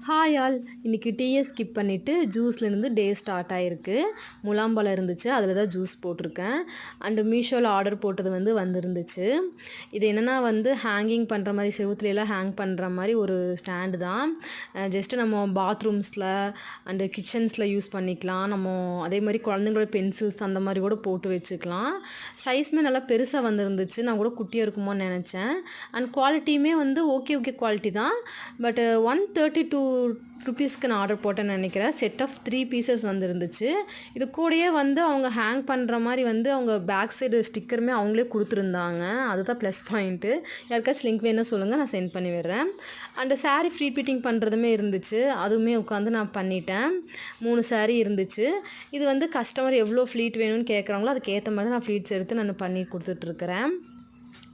Hi all, இன்றைக்கி டீயை skip பண்ணிவிட்டு ஜூஸ்லேருந்து டே ஸ்டார்ட் ஆகிருக்கு. முலாம்பழம் இருந்துச்சு, அதில் தான் ஜூஸ் போட்டிருக்கேன். அண்டு மீஷோவில் ஆர்டர் போட்டது வந்துருந்துச்சு. இது என்னென்னா ஹேங்கிங் பண்ணுற மாதிரி, செவுத்துலையெல்லாம் ஹேங் பண்ணுற மாதிரி ஒரு ஸ்டாண்டு தான். ஜஸ்ட்டு நம்ம பாத்ரூம்ஸில் அண்டு கிச்சன்ஸில் யூஸ் பண்ணிக்கலாம். நம்ம அதே மாதிரி குழந்தைங்களோட பென்சில்ஸ் அந்த மாதிரி கூட போட்டு வச்சுக்கலாம். சைஸுமே நல்லா பெருசாக வந்துருந்துச்சு. நான் கூட குட்டியாக இருக்குமோன்னு நினச்சேன். அண்ட் குவாலிட்டியுமே ஓகே குவாலிட்டி தான். பட் 132 ருபீஸ்க்கு நான் ஆர்டர் போட்டேன்னு நினைக்கிறேன். செட் ஆஃப் 3 பீசஸ் வந்துருந்துச்சு. இது கூடயே அவங்க ஹேங் பண்ணுற மாதிரி அவங்க பேக் சைடு ஸ்டிக்கருமே அவங்களே கொடுத்துருந்தாங்க. அதுதான் ப்ளஸ் பாயிண்ட்டு. யாருக்காச்சும் லிங்க் வேணும்னு சொல்லுங்கள், நான் சென்ட் பண்ணி விடுறேன். அண்டு சாரீ ஃப்ரீ ஃபிட்டிங் பண்ணுறதுமே இருந்துச்சு. அதுவுமே உட்காந்து நான் பண்ணிட்டேன். 3 சாரீ இருந்துச்சு. இது கஸ்டமர் எவ்வளோ ஃப்ளீட் வேணும்னு கேட்குறாங்களோ அதுக்கேற்ற மாதிரி நான் ஃப்ளீட்ஸ் எடுத்து நான் பண்ணி கொடுத்துட்ருக்குறேன்.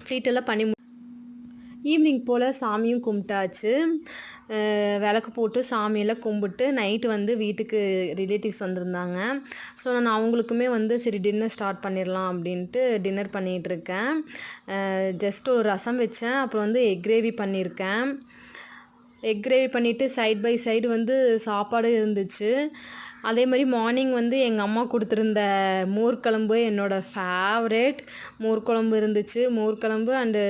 ஃப்ளீட்டெல்லாம் பண்ணி ஈவினிங் போல் சாமியும் கும்பிட்டாச்சு. விளக்கு போட்டு சாமியெல்லாம் கும்பிட்டு நைட்டு வீட்டுக்கு ரிலேட்டிவ்ஸ் வந்திருந்தாங்க. ஸோ நான் அவங்களுக்குமே சரி டின்னர் ஸ்டார்ட் பண்ணிடலாம் அப்படின்ட்டு டின்னர் பண்ணிகிட்ருக்கேன். ஜஸ்ட் ஒரு ரசம் வச்சேன். அப்புறம் எக் கிரேவி பண்ணியிருக்கேன். எக் கிரேவி பண்ணிவிட்டு சைட் பை சைடு சாப்பாடு இருந்துச்சு. அதே மாதிரி மார்னிங் எங்கள் அம்மா கொடுத்துருந்த மோர் குழம்பு என்னோடய ஃபேவரேட். மோர் குழம்பு இருந்துச்சு, மோர் குழம்பு அண்டு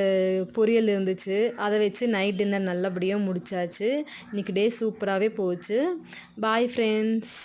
பொரியல் இருந்துச்சு. அதை வச்சு நைட் டின்னர் நல்லபடியாக முடிச்சாச்சு. இன்றைக்கி டே சூப்பராகவே போச்சு. Bye friends.